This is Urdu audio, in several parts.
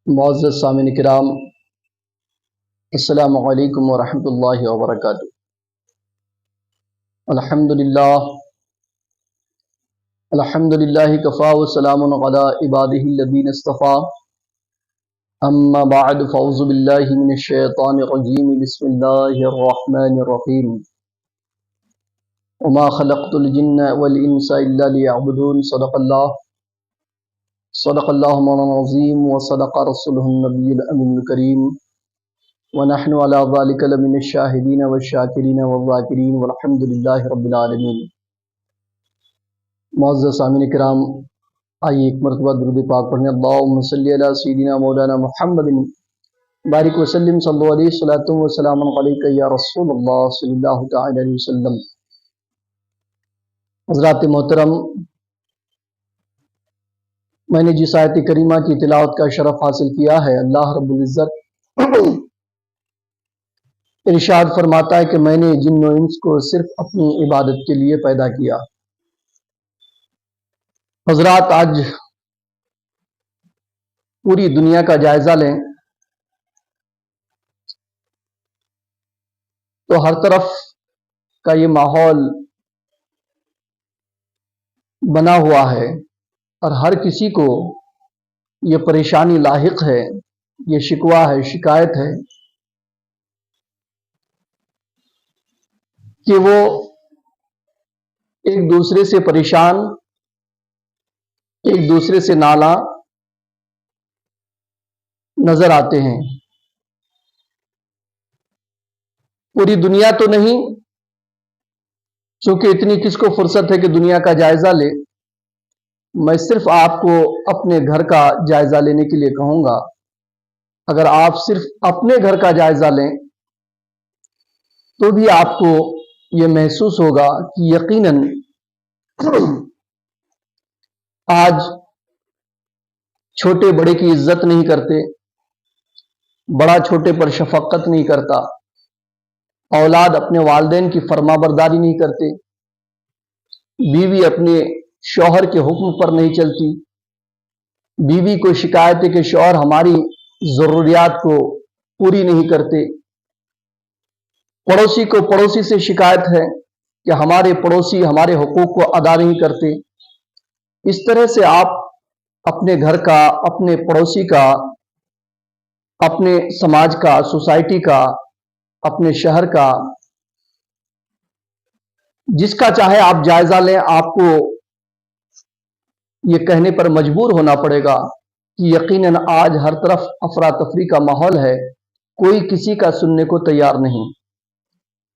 معزز سامعین کرام، السلام علیکم ورحمۃ اللہ وبرکاتہ۔ الحمدللہ کفا وسلام علی عبادہ الذین اصطفیٰ، اما بعد فاعوذ باللہ من الشیطان الرجیم، بسم اللہ الرحمن الرحیم۔ وما خلقت الجن والانس الا لیعبدون، صدق اللہ مولانا العظیم وصدق رسولہ النبی الامین الکریم، ونحن علی ذلک لمن الشاہدین والشاکرین والذاکرین والحمد للہ رب العالمین۔ معزز سامعین کرام، آئیے ایک مرتبہ درود پاک پڑھنے۔ اللہم صلی علی سیدنا مولانا محمد بارک وسلم، صلی علیہ الصلاۃ والسلام علیک یا رسول اللہ صلی اللہ تعالی علیہ وسلم۔ حضرات محترم، میں نے جس آیت کریمہ کی تلاوت کا شرف حاصل کیا ہے، اللہ رب العزت ارشاد فرماتا ہے کہ میں نے جن و انس کو صرف اپنی عبادت کے لیے پیدا کیا۔ حضرات، آج پوری دنیا کا جائزہ لیں تو ہر طرف کا یہ ماحول بنا ہوا ہے اور ہر کسی کو یہ پریشانی لاحق ہے، یہ شکوہ ہے، شکایت ہے کہ وہ ایک دوسرے سے پریشان، ایک دوسرے سے نالاں نظر آتے ہیں۔ پوری دنیا تو نہیں، چونکہ اتنی کس کو فرصت ہے کہ دنیا کا جائزہ لے۔ میں صرف آپ کو اپنے گھر کا جائزہ لینے کے لیے کہوں گا۔ اگر آپ صرف اپنے گھر کا جائزہ لیں تو بھی آپ کو یہ محسوس ہوگا کہ یقیناً آج چھوٹے بڑے کی عزت نہیں کرتے، بڑا چھوٹے پر شفقت نہیں کرتا، اولاد اپنے والدین کی فرما برداری نہیں کرتے، بیوی اپنے شوہر کے حکم پر نہیں چلتی، بیوی کو شکایت ہے کہ شوہر ہماری ضروریات کو پوری نہیں کرتے، پڑوسی کو پڑوسی سے شکایت ہے کہ ہمارے پڑوسی ہمارے حقوق کو ادا نہیں کرتے۔ اس طرح سے آپ اپنے گھر کا، اپنے پڑوسی کا، اپنے سماج کا، سوسائٹی کا، اپنے شہر کا، جس کا چاہے آپ جائزہ لیں، آپ کو یہ کہنے پر مجبور ہونا پڑے گا کہ یقیناً آج ہر طرف افراتفری کا ماحول ہے، کوئی کسی کا سننے کو تیار نہیں۔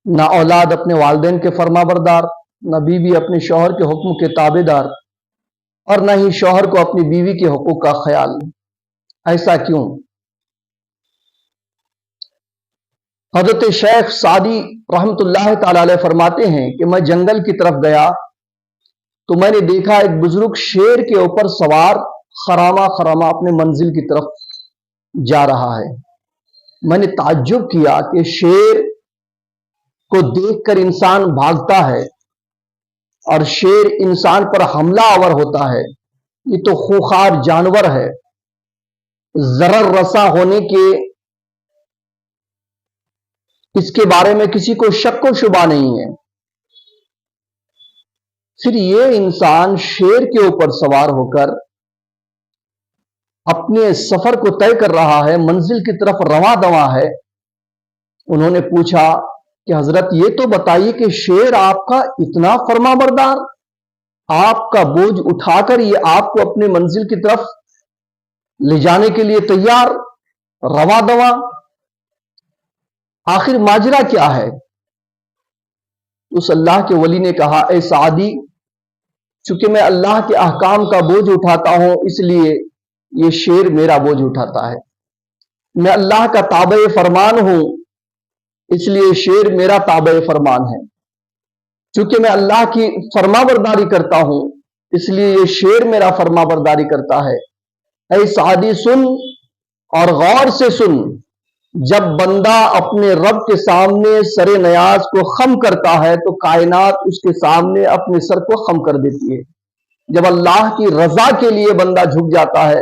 نہ اولاد اپنے والدین کے فرما بردار، نہ بیوی اپنے شوہر کے حکم کے تابع دار، اور نہ ہی شوہر کو اپنی بیوی کے حقوق کا خیال۔ ایسا کیوں؟ حضرت شیخ سعدی رحمت اللہ تعالی علیہ فرماتے ہیں کہ میں جنگل کی طرف گیا تو میں نے دیکھا ایک بزرگ شیر کے اوپر سوار خرامہ خرامہ اپنے منزل کی طرف جا رہا ہے۔ میں نے تعجب کیا کہ شیر کو دیکھ کر انسان بھاگتا ہے اور شیر انسان پر حملہ آور ہوتا ہے، یہ تو خوخار جانور ہے، ضرر رساں ہونے کے اس کے بارے میں کسی کو شک و شبہ نہیں ہے۔ پھر یہ انسان شیر کے اوپر سوار ہو کر اپنے سفر کو طے کر رہا ہے، منزل کی طرف رواں دواں ہے۔ انہوں نے پوچھا کہ حضرت یہ تو بتائیے کہ شیر آپ کا اتنا فرما بردار، آپ کا بوجھ اٹھا کر یہ آپ کو اپنے منزل کی طرف لے جانے کے لیے تیار، رواں دواں، آخر ماجرا کیا ہے؟ اس اللہ کے ولی نے کہا، اے سعدی، چونکہ میں اللہ کے احکام کا بوجھ اٹھاتا ہوں اس لیے یہ شیر میرا بوجھ اٹھاتا ہے۔ میں اللہ کا تابع فرمان ہوں اس لیے شیر میرا تابع فرمان ہے۔ چونکہ میں اللہ کی فرما برداری کرتا ہوں اس لیے یہ شیر میرا فرما برداری کرتا ہے۔ اے سعدی سن اور غور سے سن، جب بندہ اپنے رب کے سامنے سر نیاز کو خم کرتا ہے تو کائنات اس کے سامنے اپنے سر کو خم کر دیتی ہے۔ جب اللہ کی رضا کے لیے بندہ جھک جاتا ہے،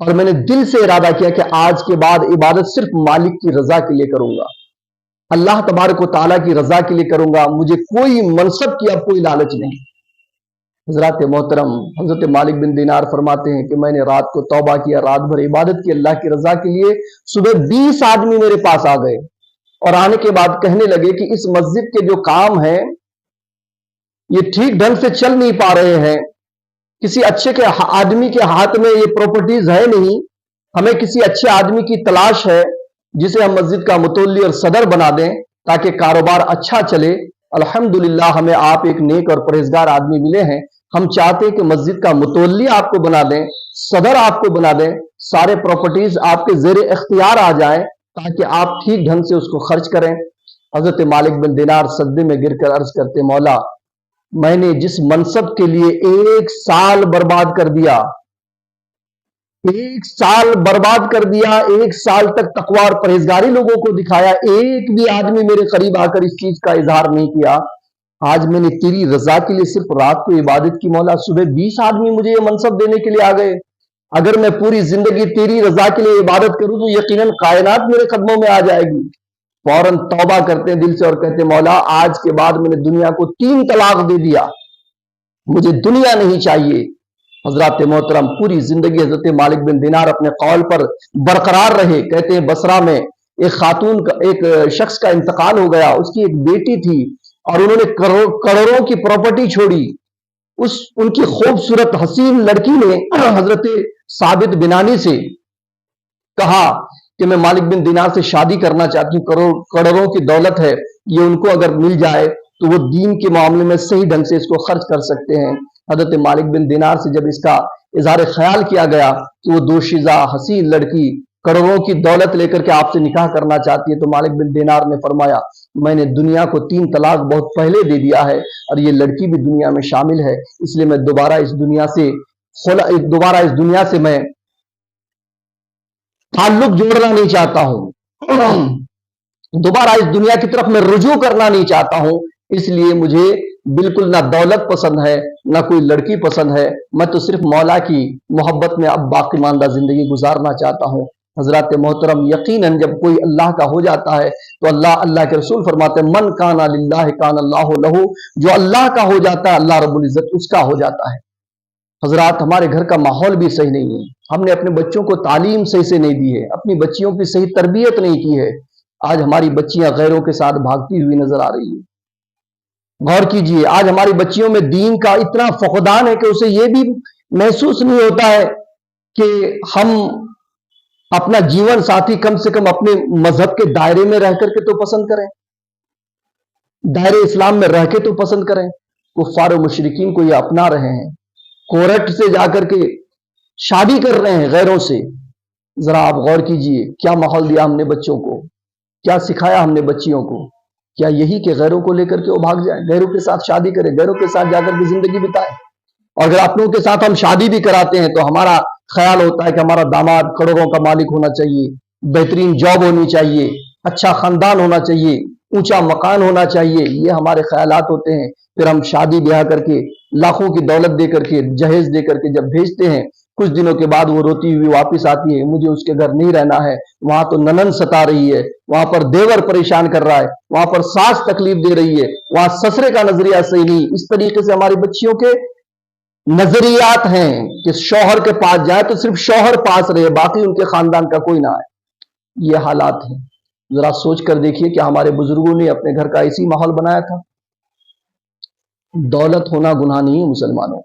اور میں نے دل سے ارادہ کیا کہ آج کے بعد عبادت صرف مالک کی رضا کے لیے کروں گا، اللہ تبارک و تعالیٰ کی رضا کے لیے کروں گا، مجھے کوئی منصب کی اب کوئی لالچ نہیں۔ حضرات محترم، حضرت مالک بن دینار فرماتے ہیں کہ میں نے رات کو توبہ کیا، رات بھر عبادت کی اللہ کی رضا کے لیے، صبح 20 آدمی میرے پاس آ گئے اور آنے کے بعد کہنے لگے کہ اس مسجد کے جو کام ہیں یہ ٹھیک ڈھنگ سے چل نہیں پا رہے ہیں، کسی اچھے کے آدمی کے ہاتھ میں یہ پراپرٹیز ہے نہیں، ہمیں کسی اچھے آدمی کی تلاش ہے جسے ہم مسجد کا متولی اور صدر بنا دیں تاکہ کاروبار اچھا چلے۔ الحمدللہ ہمیں آپ ایک نیک اور پرہیزگار آدمی ملے ہیں، ہم چاہتے ہیں کہ مسجد کا متولی آپ کو بنا دیں، صدر آپ کو بنا دیں، سارے پراپرٹیز آپ کے زیر اختیار آ جائیں تاکہ آپ ٹھیک ڈھنگ سے اس کو خرچ کریں۔ حضرت مالک بن دینار سجدے میں گر کر عرض کرتے، مولا میں نے جس منصب کے لیے 1 سال برباد کر دیا، 1 سال برباد کر دیا، 1 سال تک تقوی اور پرہیزگاری لوگوں کو دکھایا، ایک بھی آدمی میرے قریب آ کر اس چیز کا اظہار نہیں کیا، آج میں نے تیری رضا کے لیے صرف رات کو عبادت کی مولا، صبح 20 آدمی مجھے یہ منصب دینے کے لیے آ گئے، اگر میں پوری زندگی تیری رضا کے لیے عبادت کروں تو یقیناً کائنات میرے قدموں میں آ جائے گی۔ فوراً توبہ کرتے ہیں دل سے اور کہتے، مولا آج کے بعد میں نے دنیا کو 3 طلاق دے دیا، مجھے دنیا نہیں چاہیے۔ حضرات محترم، پوری زندگی حضرت مالک بن دینار اپنے قول پر برقرار رہے۔ کہتے ہیں بصرہ میں ایک خاتون کا، ایک شخص کا انتقال ہو گیا، اس کی ایک بیٹی تھی اور انہوں نے کروڑوں کی پراپرٹی چھوڑی، ان کی خوبصورت حسین لڑکی نے حضرت ثابت بنانی سے کہا کہ میں مالک بن دینار سے شادی کرنا چاہتی ہوں، کروڑوں کی دولت ہے، یہ ان کو اگر مل جائے تو وہ دین کے معاملے میں صحیح ڈھنگ سے اس کو خرچ کر سکتے ہیں۔ حضرت مالک بن دینار سے جب اس کا اظہار خیال کیا گیا کہ وہ دوشیزہ حسین لڑکی کروڑوں کی دولت لے کر کے آپ سے نکاح کرنا چاہتی ہے، تو مالک بن دینار نے فرمایا میں نے دنیا کو 3 طلاق بہت پہلے دے دیا ہے اور یہ لڑکی بھی دنیا میں شامل ہے، اس لیے میں دوبارہ اس دنیا سے میں تعلق جوڑنا نہیں چاہتا ہوں، دوبارہ اس دنیا کی طرف میں رجوع کرنا نہیں چاہتا ہوں، اس لیے مجھے بالکل نہ دولت پسند ہے نہ کوئی لڑکی پسند ہے، میں تو صرف مولا کی محبت میں اب باقی ماندہ زندگی گزارنا چاہتا ہوں۔ حضرات محترم، یقیناً جب کوئی اللہ کا ہو جاتا ہے تو اللہ کے رسول فرماتے ہیں من کان للہ کان اللہ لہ، جو اللہ کا ہو جاتا ہے اللہ رب العزت اس کا ہو جاتا ہے۔ حضرات، ہمارے گھر کا ماحول بھی صحیح نہیں ہے، ہم نے اپنے بچوں کو تعلیم صحیح سے نہیں دی ہے، اپنی بچیوں کی صحیح تربیت نہیں کی ہے، آج ہماری بچیاں غیروں کے ساتھ بھاگتی ہوئی نظر آ رہی ہیں۔ غور کیجئے، آج ہماری بچیوں میں دین کا اتنا فقدان ہے کہ اسے یہ بھی محسوس نہیں ہوتا ہے کہ ہم اپنا جیون ساتھی کم سے کم اپنے مذہب کے دائرے میں رہ کر کے تو پسند کریں، دائرے اسلام میں رہ کے تو پسند کریں۔ کفار و مشرکین کو یہ اپنا رہے ہیں، کورٹ سے جا کر کے شادی کر رہے ہیں غیروں سے۔ ذرا آپ غور کیجئے، کیا ماحول دیا ہم نے بچوں کو، کیا سکھایا ہم نے بچیوں کو؟ کیا یہی کہ غیروں کو لے کر کے وہ بھاگ جائیں، غیروں کے ساتھ شادی کریں، غیروں کے ساتھ جا کر کے زندگی بتائیں؟ اور اگر اپنوں کے ساتھ ہم شادی بھی کراتے ہیں تو ہمارا خیال ہوتا ہے کہ ہمارا داماد کروڑوں کا مالک ہونا چاہیے، بہترین جاب ہونی چاہیے، اچھا خاندان ہونا چاہیے، اونچا مکان ہونا چاہیے، یہ ہمارے خیالات ہوتے ہیں۔ پھر ہم شادی بیاہ کر کے لاکھوں کی دولت دے کر کے، جہیز دے کر کے جب بھیجتے ہیں، کچھ دنوں کے بعد وہ روتی ہوئی واپس آتی ہے، مجھے اس کے گھر نہیں رہنا ہے، وہاں تو ننن ستا رہی ہے، وہاں پر دیور پریشان کر رہا ہے، وہاں پر ساس تکلیف دے رہی ہے، وہاں سسرے کا نظریہ صحیح نہیں۔ اس طریقے سے ہماری بچیوں کے نظریات ہیں کہ شوہر کے پاس جائے تو صرف شوہر پاس رہے، باقی ان کے خاندان کا کوئی نہ آئے۔ یہ حالات ہیں، ذرا سوچ کر دیکھیے کہ ہمارے بزرگوں نے اپنے گھر کا ایسی ماحول بنایا تھا۔ دولت ہونا گناہ نہیں ہے مسلمانوں،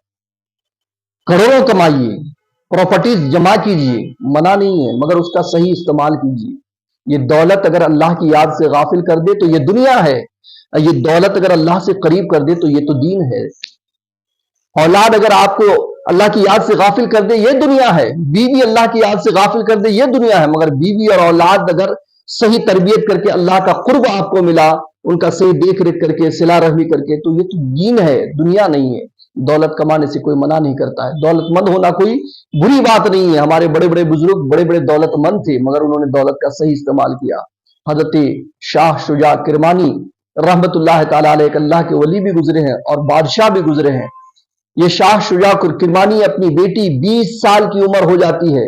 کروڑوں کمائیے، پراپرٹیز جمع کیجئے، منع نہیں ہے، مگر اس کا صحیح استعمال کیجئے۔ یہ دولت اگر اللہ کی یاد سے غافل کر دے تو یہ دنیا ہے، یہ دولت اگر اللہ سے قریب کر دے تو یہ تو دین ہے۔ اولاد اگر آپ کو اللہ کی یاد سے غافل کر دے یہ دنیا ہے، بیوی اللہ کی یاد سے غافل کر دے یہ دنیا ہے، مگر بیوی اور اولاد اگر صحیح تربیت کر کے اللہ کا قرب آپ کو ملا، ان کا صحیح دیکھ ریکھ کر کے، صلہ رحمی کر کے، تو یہ تو دین ہے، دنیا نہیں ہے۔ دولت کمانے سے کوئی منع نہیں کرتا ہے، دولت مند ہونا کوئی بری بات نہیں ہے۔ ہمارے بڑے بڑے بزرگ بڑے بڑے دولت مند تھے، مگر انہوں نے دولت کا صحیح استعمال کیا۔ حضرت شاہ شجاع کرمانی رحمت اللہ تعالی علیہ، اللہ کے ولی بھی گزرے ہیں اور بادشاہ بھی گزرے ہیں۔ یہ شاہ شجاع کرمانی اپنی بیٹی 20 سال کی عمر ہو جاتی ہے،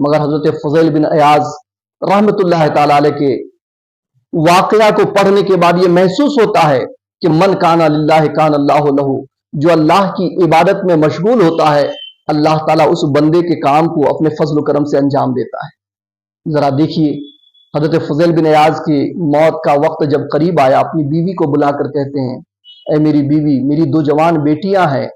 مگر حضرت فضیل بن ایاز رحمت اللہ تعالی علیہ کے واقعہ کو پڑھنے کے بعد یہ محسوس ہوتا ہے کہ من کان للہ کان اللہ لہ، جو اللہ کی عبادت میں مشغول ہوتا ہے اللہ تعالیٰ اس بندے کے کام کو اپنے فضل و کرم سے انجام دیتا ہے۔ ذرا دیکھیے حضرت فضیل بن ایاز کی موت کا وقت جب قریب آیا، اپنی بیوی کو بلا کر کہتے ہیں اے میری بیوی، میری 2 جوان بیٹیاں ہیں،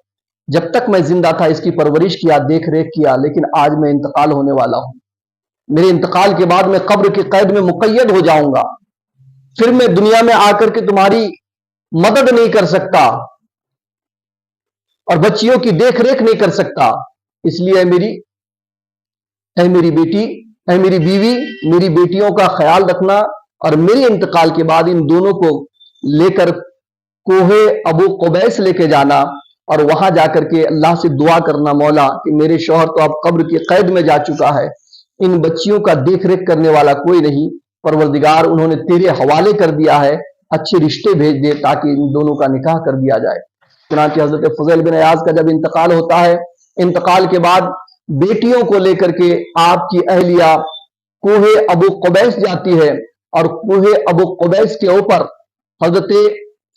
جب تک میں زندہ تھا اس کی پرورش کیا، دیکھ ریکھ کیا، لیکن آج میں انتقال ہونے والا ہوں، میرے انتقال کے بعد میں قبر کی قید میں مقید ہو جاؤں گا، پھر میں دنیا میں آ کر کے تمہاری مدد نہیں کر سکتا اور بچیوں کی دیکھ ریکھ نہیں کر سکتا، اس لیے اے میری بیٹی، اے میری بیوی، میری بیٹیوں کا خیال رکھنا اور میرے انتقال کے بعد ان دونوں کو لے کر کوہ ابو قبیس لے کے جانا اور وہاں جا کر کے اللہ سے دعا کرنا مولا کہ میرے شوہر تو اب قبر کی قید میں جا چکا ہے، ان بچیوں کا دیکھ ریکھ کرنے والا کوئی نہیں، پروردگار انہوں نے تیرے حوالے کر دیا ہے، اچھے رشتے بھیج دے تاکہ ان دونوں کا نکاح کر دیا جائے۔ چنانچہ حضرت فضیل بن ایاز کا جب انتقال ہوتا ہے، انتقال کے بعد بیٹیوں کو لے کر کے آپ کی اہلیہ کوہ ابو قبیس جاتی ہے اور کوہ ابو قبیس کے اوپر حضرت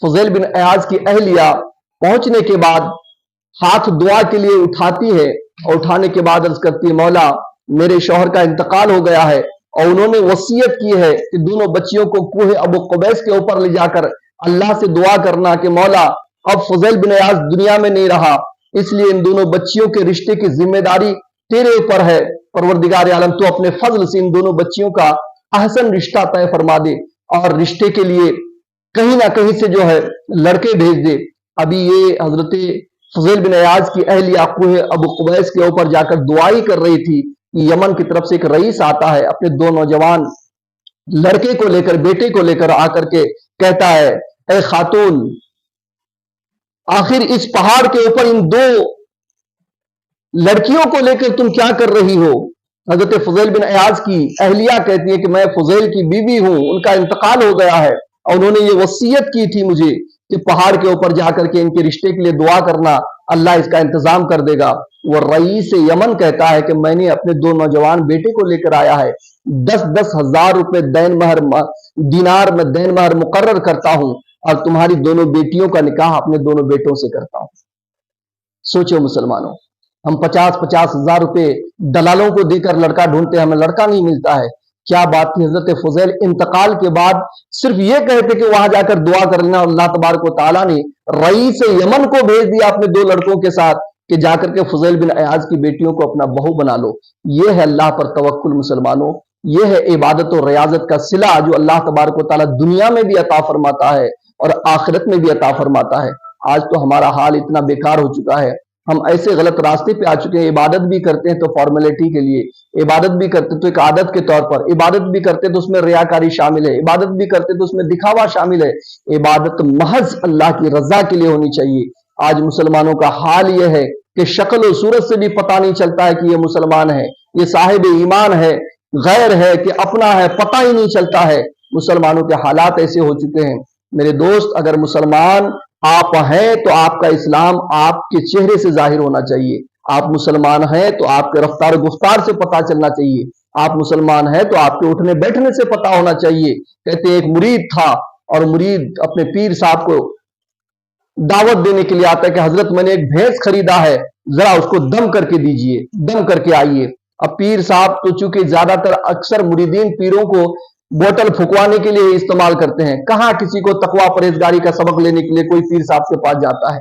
فضیل بن ایاز کی اہلیہ پہنچنے کے بعد ہاتھ دعا کے لیے اٹھاتی ہے اور اٹھانے کے بعد عرض کرتی ہے مولا میرے شوہر کا انتقال ہو گیا ہے اور انہوں نے وصیت کی ہے کہ دونوں بچیوں کو کوہ ابو قبیس کے اوپر لے جا کر اللہ سے دعا کرنا کہ مولا اب فضیل بن ایاز دنیا میں نہیں رہا، اس لیے ان دونوں بچیوں کے رشتے کی ذمہ داری تیرے اوپر ہے، پروردگار عالم تو اپنے فضل سے ان دونوں بچیوں کا احسن رشتہ طے فرما دے اور رشتے کے لیے کہیں نہ کہیں سے جو ہے لڑکے بھیج دے۔ ابھی یہ حضرت فضیل بن ایاز کی اہلیہ کوہ ابو قبیس کے اوپر جا کر دعائی کر رہی تھی، یمن کی طرف سے ایک رئیس آتا ہے اپنے 2 نوجوان لڑکے کو لے کر، بیٹے کو لے کر آ کر کے کہتا ہے اے خاتون، آخر اس پہاڑ کے اوپر ان 2 لڑکیوں کو لے کر تم کیا کر رہی ہو؟ حضرت فضیل بن ایاز کی اہلیہ کہتی ہے کہ میں فضیل کی بیوی ہوں، ان کا انتقال ہو گیا ہے اور انہوں نے یہ وصیت کی تھی مجھے کہ پہاڑ کے اوپر جا کر کے ان کے رشتے کے لیے دعا کرنا، اللہ اس کا انتظام کر دے گا۔ وہ رئیس یمن کہتا ہے کہ میں نے اپنے 2 نوجوان بیٹے کو لے کر آیا ہے، 10-10 ہزار روپے دینار میں دین مہر مقرر کرتا ہوں اور تمہاری دونوں بیٹیوں کا نکاح اپنے دونوں بیٹوں سے کرتا ہوں۔ سوچو مسلمانوں، ہم 50-50 ہزار روپے دلالوں کو دے کر لڑکا ڈھونڈتے ہیں، ہمیں لڑکا نہیں ملتا ہے، کیا بات تھی؟ حضرت فضیل انتقال کے بعد صرف یہ کہتے کہ وہاں جا کر دعا کر لینا، اللہ تبارک و تعالیٰ نے رئیس یمن کو بھیج دیا اپنے 2 لڑکوں کے ساتھ کہ جا کر کے فضیل بن ایاز کی بیٹیوں کو اپنا بہو بنا لو۔ یہ ہے اللہ پر توکل مسلمانوں، یہ ہے عبادت و ریاضت کا صلہ جو اللہ تبارک و تعالیٰ دنیا میں بھی عطا فرماتا ہے اور آخرت میں بھی عطا فرماتا ہے۔ آج تو ہمارا حال اتنا بیکار ہو چکا ہے، ہم ایسے غلط راستے پہ آ چکے ہیں، عبادت بھی کرتے ہیں تو فارمیلٹی کے لیے، عبادت بھی کرتے تو ایک عادت کے طور پر، عبادت بھی کرتے تو اس میں ریاکاری شامل ہے، عبادت بھی کرتے تو اس میں دکھاوا شامل ہے، عبادت محض اللہ کی رضا کے لیے ہونی چاہیے۔ آج مسلمانوں کا حال یہ ہے کہ شکل و صورت سے بھی پتہ نہیں چلتا ہے کہ یہ مسلمان ہے، یہ صاحب ایمان ہے، غیر ہے کہ اپنا ہے، پتہ ہی نہیں چلتا ہے۔ مسلمانوں کے حالات ایسے ہو چکے ہیں۔ میرے دوست، اگر مسلمان آپ ہیں تو آپ کا اسلام آپ کے چہرے سے ظاہر ہونا چاہیے، آپ مسلمان ہیں تو آپ کے رفتار و گفتار سے پتہ چلنا چاہیے، آپ مسلمان ہیں تو آپ کے اٹھنے بیٹھنے سے پتہ ہونا چاہیے۔ کہتے ایک مرید تھا اور مرید اپنے پیر صاحب کو دعوت دینے کے لیے آتا ہے کہ حضرت میں نے ایک بھینس خریدا ہے، ذرا اس کو دم کر کے دیجئے، دم کر کے آئیے۔ اب پیر صاحب تو چونکہ زیادہ تر اکثر مریدین پیروں کو بوتل پھکوانے کے لیے استعمال کرتے ہیں، کہاں کسی کو تقوی پرہیزگاری کا سبق لینے کے لیے کوئی پیر صاحب کے پاس جاتا ہے؟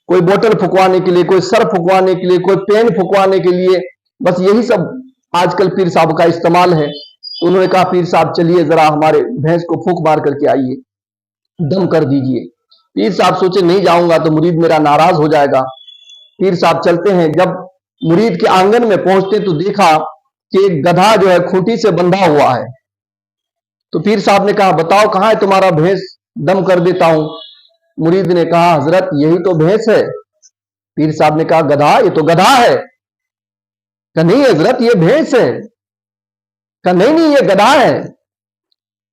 کوئی بوتل پھکوانے کے لیے، کوئی سر پھکوانے کے لیے، کوئی پین پھکوانے کے لیے، بس یہی سب آج کل پیر صاحب کا استعمال ہے۔ تو انہوں نے کہا پیر صاحب چلیے ذرا ہمارے بھینس کو پھونک مار کر کے آئیے، دم کر دیجئے۔ پیر صاحب سوچے نہیں جاؤں گا تو مرید میرا ناراض ہو جائے گا۔ پیر صاحب چلتے ہیں، جب مرید کے آنگن میں پہنچتے تو دیکھا کہ ایک گدھا جو ہے کھوٹی سے بندھا ہوا ہے۔ تو پیر صاحب نے کہا بتاؤ کہاں ہے تمہارا بھینس، دم کر دیتا ہوں۔ مرید نے کہا حضرت یہی تو بھینس ہے۔ پیر صاحب نے کہا گدھا، یہ تو گدھا ہے۔ کہا نہیں حضرت یہ بھینس ہے۔ کہا نہیں یہ گدھا ہے۔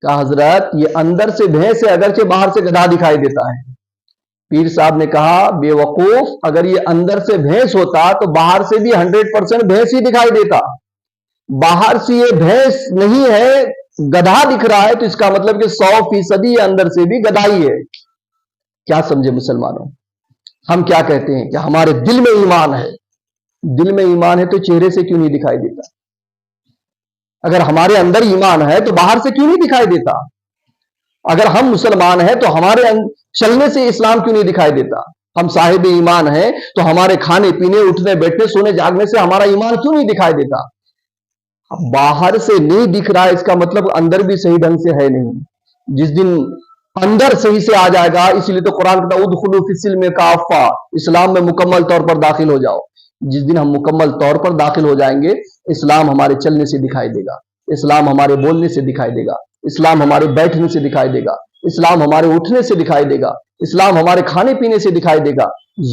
کہا حضرت یہ اندر سے بھینس ہے، اگرچہ باہر سے گدھا دکھائی دیتا ہے۔ پیر صاحب نے کہا بے وقوف، اگر یہ اندر سے بھینس ہوتا تو باہر سے بھی 100% بھینس ہی دکھائی دیتا۔ باہر سے یہ بھینس نہیں ہے، گدھا دکھ رہا ہے، تو اس کا مطلب کہ 100% اندر سے بھی گدھائی ہے۔ کیا سمجھے مسلمانوں؟ ہم کیا کہتے ہیں کہ ہمارے دل میں ایمان ہے۔ دل میں ایمان ہے تو چہرے سے کیوں نہیں دکھائی دیتا؟ اگر ہمارے اندر ایمان ہے تو باہر سے کیوں نہیں دکھائی دیتا؟ اگر ہم مسلمان ہیں تو ہمارے چلنے سے اسلام کیوں نہیں دکھائی دیتا؟ ہم صاحب ایمان ہیں تو ہمارے کھانے پینے، اٹھنے بیٹھنے، سونے جاگنے سے ہمارا ایمان کیوں نہیں دکھائی دیتا؟ باہر سے نہیں دکھ رہا ہے، اس کا مطلب اندر بھی صحیح ڈھنگ سے ہے نہیں۔ جس دن اندر صحیح سے آ جائے گا، اسی لیے تو قرآن کہتا ہے ادخلوا فی السلم کافہ، اسلام میں مکمل طور پر داخل ہو جاؤ۔ جس دن ہم مکمل طور پر داخل ہو جائیں گے، اسلام ہمارے چلنے سے دکھائی دے گا، اسلام ہمارے بولنے سے دکھائی دے گا، اسلام ہمارے بیٹھنے سے دکھائی دے گا، اسلام ہمارے اٹھنے سے دکھائی دے گا، اسلام ہمارے کھانے پینے سے دکھائی دے گا۔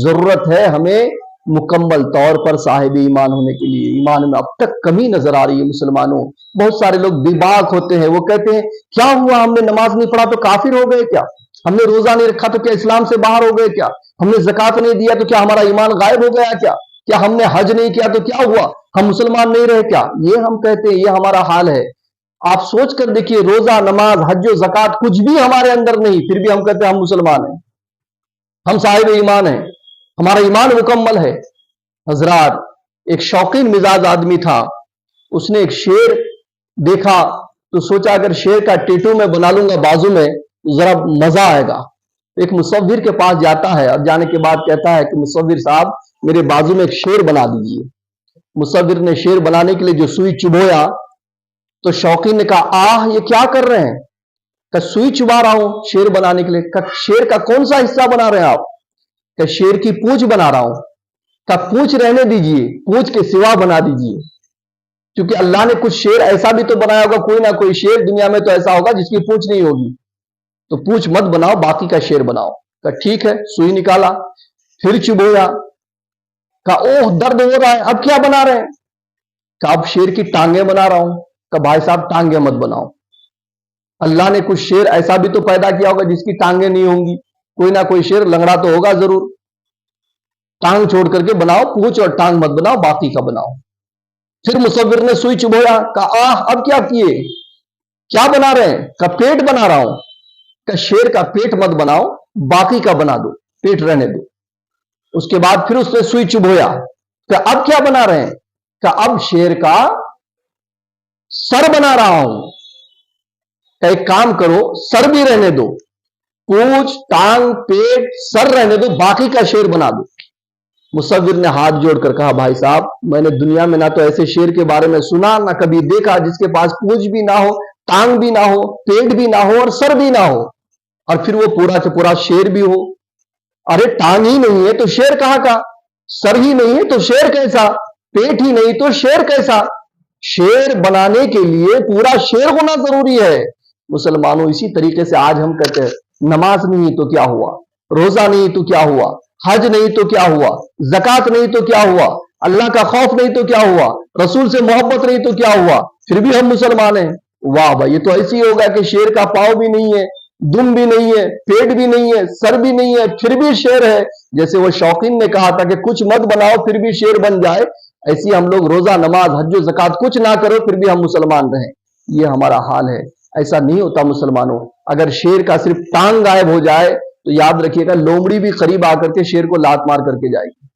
ضرورت ہے ہمیں مکمل طور پر صاحب ایمان ہونے کے لیے۔ ایمان میں اب تک کمی نظر آ رہی ہے مسلمانوں۔ بہت سارے لوگ بے باک ہوتے ہیں، وہ کہتے ہیں کیا ہوا، ہم نے نماز نہیں پڑھا تو کافر ہو گئے کیا؟ ہم نے روزہ نہیں رکھا تو کیا اسلام سے باہر ہو گئے کیا؟ ہم نے زکوٰۃ نہیں دیا تو کیا ہمارا ایمان غائب ہو گیا کیا؟ کیا ہم نے حج نہیں کیا تو کیا ہوا، ہم مسلمان نہیں رہے کیا؟ یہ ہم کہتے ہیں، یہ ہمارا حال ہے۔ آپ سوچ کر دیکھیے، روزہ، نماز، حج و زکوٰۃ کچھ بھی ہمارے اندر نہیں، پھر بھی ہم کہتے ہیں ہم مسلمان ہیں، ہم صاحب ایمان ہیں، ہمارا ایمان مکمل ہے۔ حضرات، ایک شوقین مزاج آدمی تھا، اس نے ایک شیر دیکھا تو سوچا اگر شیر کا ٹیٹو میں بنا لوں گا بازو میں ذرا مزہ آئے گا۔ ایک مصور کے پاس جاتا ہے اور جانے کے بعد کہتا ہے کہ مصور صاحب میرے بازو میں ایک شیر بنا دیجیے۔ مصور نے شیر بنانے کے لیے جو سوئی چبویا تو شوقین نے کہا آہ یہ کیا کر رہے ہیں؟ کہ سوئی چبا رہا ہوں شیر بنانے کے لیے۔ کہ شیر کا کون سا حصہ بنا رہے ہیں آپ؟ کہ شیر کی پونچھ بنا رہا ہوں۔ کہ پونچھ رہنے دیجیے، پونچھ کے سوا بنا دیجیے، کیونکہ اللہ نے کچھ شیر ایسا بھی تو بنایا ہوگا، کوئی نہ کوئی شیر دنیا میں تو ایسا ہوگا جس کی پونچھ نہیں ہوگی، تو پونچھ مت بناؤ، باقی کا شیر بناؤ۔ کہ ٹھیک ہے، سوئی نکالا، پھر چبویا، کہا اوہ درد ہو رہا ہے، اب کیا بنا رہے ہیں؟ کہ اب شیر کی ٹانگیں بنا رہا ہوں۔ کہ بھائی صاحب ٹانگیں مت بناؤ، اللہ نے کچھ شیر ایسا بھی تو پیدا کیا ہوگا جس کی ٹانگیں نہیں ہوں گی، کوئی نہ کوئی شیر لنگڑا تو ہوگا ضرور، ٹانگ چھوڑ کر کے بناؤ، پونچھ اور ٹانگ مت بناؤ، باقی کا بناؤ۔ پھر مصور نے سوئی چبویا، کہا آہ اب کیا کیے، کیا بنا رہے ہیں؟ کہ پیٹ بنا رہا ہوں۔ کہ شیر کا پیٹ مت بناؤ، باقی کا بنا دو، پیٹ رہنے دو۔ اس کے بعد پھر اس نے سوئی چبویا، کہ اب کیا بنا رہے ہیں؟ کہ اب شیر کا سر بنا رہا ہوں۔ کہ ایک کام کرو، سر بھی رہنے دو، پونچھ، ٹانگ، پیٹ، سر رہنے دو، باقی کا شیر بنا دو۔ مصور نے ہاتھ جوڑ کر کہا بھائی صاحب میں نے دنیا میں نہ تو ایسے شیر کے بارے میں سنا، نہ کبھی دیکھا جس کے پاس پونچھ بھی نہ ہو، ٹانگ بھی نہ ہو، پیٹ بھی نہ ہو اور سر بھی نہ ہو، اور پھر وہ پورا سے پورا شیر بھی ہو۔ ارے ٹانگ ہی نہیں ہے تو شیر کہاں کا، سر ہی نہیں ہے تو شیر کیسا، پیٹ ہی نہیں تو شیر کیسا؟ شیر بنانے کے لیے پورا شیر ہونا ضروری ہے۔ مسلمانوں، اسی طریقے سے آج ہم کہتے ہیں نماز نہیں تو کیا ہوا، روزہ نہیں تو کیا ہوا، حج نہیں تو کیا ہوا، زکوٰۃ نہیں تو کیا ہوا، اللہ کا خوف نہیں تو کیا ہوا، رسول سے محبت نہیں تو کیا ہوا، پھر بھی ہم مسلمان ہیں۔ واہ بھائی، یہ تو ایسی ہوگا کہ شیر کا پاؤں بھی نہیں ہے، دم بھی نہیں ہے، پیٹ بھی نہیں ہے، سر بھی نہیں ہے، پھر بھی شیر ہے۔ جیسے وہ شوقین نے کہا تھا کہ کچھ مت بناؤ پھر بھی شیر بن جائے، ایسی ہم لوگ روزہ، نماز، حج و زکوٰۃ کچھ نہ کرو پھر بھی ہم مسلمان رہیں۔ یہ ہمارا حال ہے۔ ایسا نہیں ہوتا مسلمانوں۔ اگر شیر کا صرف ٹانگ غائب ہو جائے تو یاد رکھیے گا لومڑی بھی قریب آ کر کے شیر کو لات مار کر کے جائے گی۔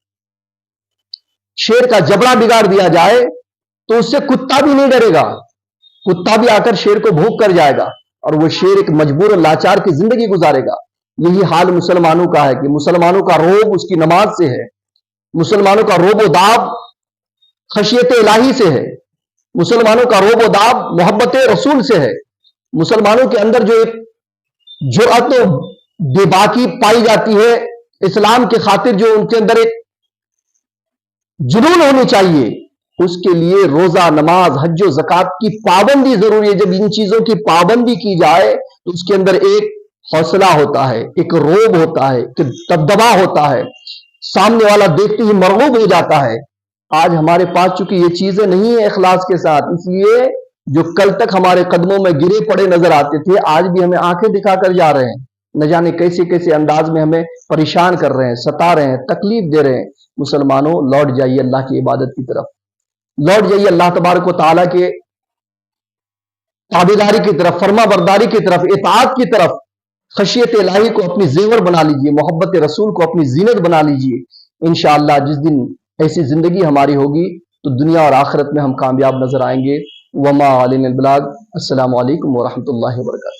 شیر کا جبڑا بگاڑ دیا جائے تو اس سے کتا بھی نہیں ڈرے گا، کتا بھی آ کر شیر کو بھونک کر جائے گا، اور وہ شیر ایک مجبور اور لاچار کی زندگی گزارے گا۔ یہی حال مسلمانوں کا ہے کہ مسلمانوں کا روب اس کی نماز سے ہے، مسلمانوں کا روب و داب خشیت الہی سے ہے، مسلمانوں کا روب و داب محبت رسول سے ہے۔ مسلمانوں کے اندر جو ایک جرأت و بے باکی پائی جاتی ہے اسلام کے خاطر، جو ان کے اندر ایک جنون ہونی چاہیے، اس کے لیے روزہ، نماز، حج و زکوٰۃ کی پابندی ضروری ہے۔ جب ان چیزوں کی پابندی کی جائے تو اس کے اندر ایک حوصلہ ہوتا ہے، ایک روب ہوتا ہے، ایک دبدبا ہوتا ہے، سامنے والا دیکھتے ہی مرغوب ہو جاتا ہے۔ آج ہمارے پاس چونکہ یہ چیزیں نہیں ہیں اخلاص کے ساتھ، اس لیے جو کل تک ہمارے قدموں میں گرے پڑے نظر آتے تھے آج بھی ہمیں آنکھیں دکھا کر جا رہے ہیں، نہ جانے کیسے کیسے انداز میں ہمیں پریشان کر رہے ہیں، ستا رہے ہیں، تکلیف دے رہے ہیں۔ مسلمانوں، لوٹ جائیے اللہ کی عبادت کی طرف، لوٹ جائیے اللہ تبارک و تعالیٰ کے تابعداری کی طرف، فرما برداری کی طرف، اطاعت کی طرف. خشیت الہی کو اپنی زیور بنا لیجئے، محبت رسول کو اپنی زینت بنا لیجئے. انشاءاللہ جس دن ایسی زندگی ہماری ہوگی تو دنیا اور آخرت میں ہم کامیاب نظر آئیں گے. وما علینا البلاغ. السلام علیکم ورحمۃ اللہ وبرکاتہ.